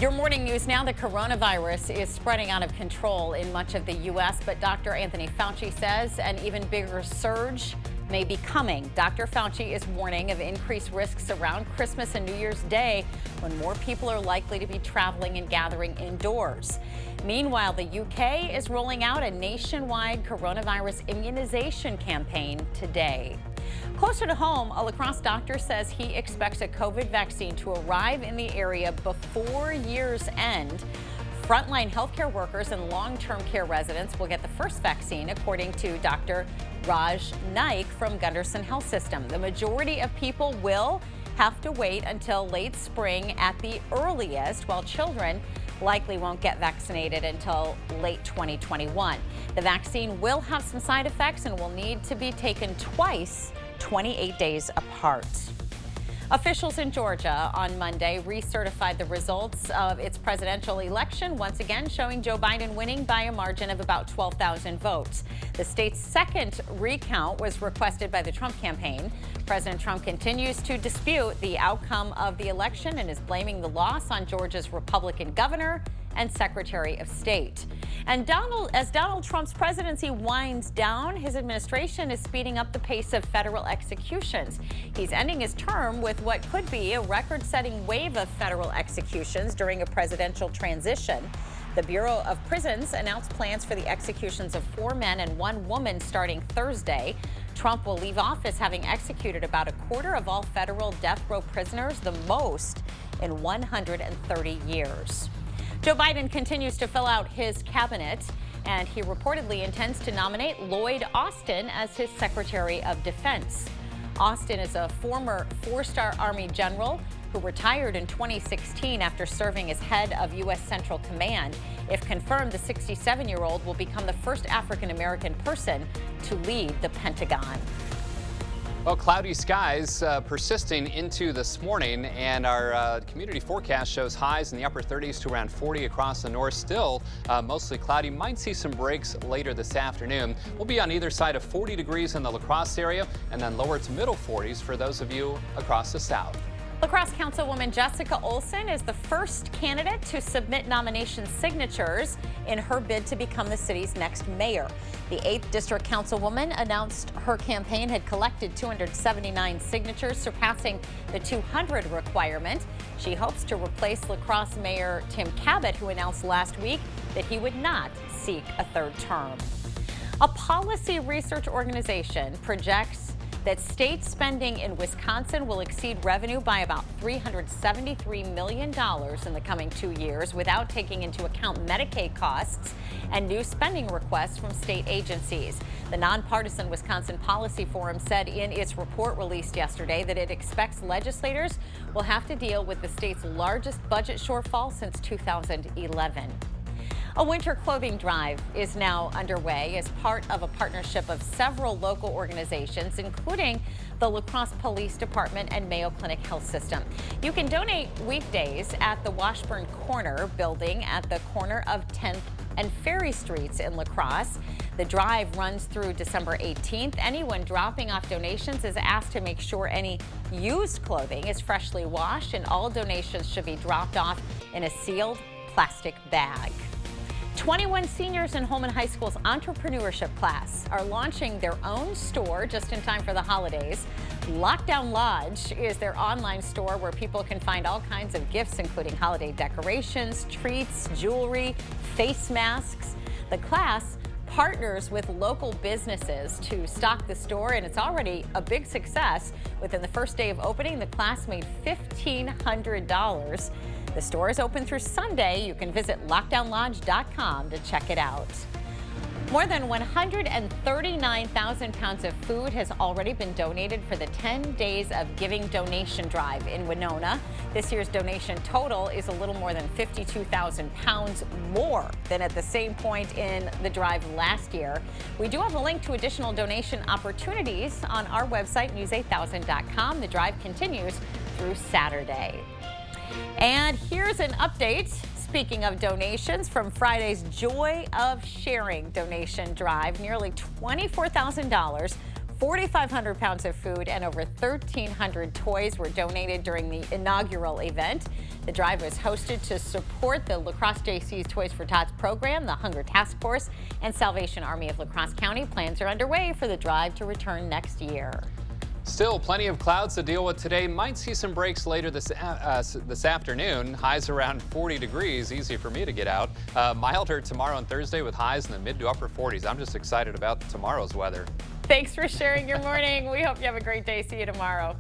Your morning news now. The coronavirus is spreading out of control in much of the U.S., but Dr. Anthony Fauci says an even bigger surge may be coming. Dr. Fauci is warning of increased risks around Christmas and New Year's Day when more people are likely to be traveling and gathering indoors. Meanwhile, the UK is rolling out a nationwide coronavirus immunization campaign today. Closer to home, a La Crosse doctor says he expects a COVID vaccine to arrive in the area before year's end. Frontline healthcare workers and long-term care residents will get the first vaccine, according to Dr. Raj Naik from Gunderson Health System. The majority of people will have to wait until late spring at the earliest, while children likely won't get vaccinated until late 2021. The vaccine will have some side effects and will need to be taken twice, 28 days apart. Officials in Georgia on Monday recertified the results of its presidential election, once again showing Joe Biden winning by a margin of about 12,000 votes. The state's second recount was requested by the Trump campaign. President Trump continues to dispute the outcome of the election and is blaming the loss on Georgia's Republican governor and Secretary of State. And as Donald Trump's presidency winds down, his administration is speeding up the pace of federal executions. He's ending his term with what could be a record-setting wave of federal executions during a presidential transition. The Bureau of Prisons announced plans for the executions of 4 men and 1 woman starting Thursday. Trump will leave office having executed about a quarter of all federal death row prisoners, the most in 130 years. Joe Biden continues to fill out his cabinet, and he reportedly intends to nominate Lloyd Austin as his Secretary of Defense. Austin is a former 4-star Army general who retired in 2016 after serving as head of U.S. Central Command. If confirmed, the 67-year-old will become the first African-American person to lead the Pentagon. Well, cloudy skies persisting into this morning, and our community forecast shows highs in the upper 30s to around 40 across the north. Still mostly cloudy. Might see some breaks later this afternoon. We'll be on either side of 40 degrees in the La Crosse area, and then lower to middle 40s for those of you across the south. La Crosse Councilwoman Jessica Olson is the first candidate to submit nomination signatures in her bid to become the city's next mayor. The 8th District Councilwoman announced her campaign had collected 279 signatures, surpassing the 200 requirement. She hopes to replace La Crosse Mayor Tim Cabot, who announced last week that he would not seek a third term. A policy research organization projects that state spending in Wisconsin will exceed revenue by about $373 million in the coming 2 years without taking into account Medicaid costs and new spending requests from state agencies. The nonpartisan Wisconsin Policy Forum said in its report released yesterday that it expects legislators will have to deal with the state's largest budget shortfall since 2011. A winter clothing drive is now underway as part of a partnership of several local organizations, including the La Crosse Police Department and Mayo Clinic Health System. You can donate weekdays at the Washburn Corner building at the corner of 10th and Ferry Streets in La Crosse. The drive runs through December 18th. Anyone dropping off donations is asked to make sure any used clothing is freshly washed, and all donations should be dropped off in a sealed plastic bag. 21 seniors in Holman High School's entrepreneurship class are launching their own store just in time for the holidays. Lockdown Lodge is their online store where people can find all kinds of gifts, including holiday decorations, treats, jewelry, face masks. The class partners with local businesses to stock the store, and it's already a big success. Within the first day of opening, the class made $1,500. The store is open through Sunday. You can visit lockdownlodge.com to check it out. More than 139,000 pounds of food has already been donated for the 10 Days of Giving donation drive in Winona. This year's donation total is a little more than 52,000 pounds more than at the same point in the drive last year. We do have a link to additional donation opportunities on our website, news8000.com. The drive continues through Saturday. And here's an update. Speaking of donations, from Friday's Joy of Sharing donation drive, nearly $24,000 4,500 pounds of food and over 1,300 toys were donated during the inaugural event. The drive was hosted to support the La Crosse JC's Toys for Tots program, the Hunger Task Force, and Salvation Army of La Crosse County. Plans are underway for the drive to return next year. Still plenty of clouds to deal with today. Might see some breaks later this afternoon. Highs around 40 degrees. Easy for me to get out. Milder tomorrow and Thursday with highs in the mid to upper 40s. I'm just excited about tomorrow's weather. Thanks for sharing your morning. We hope you have a great day. See you tomorrow.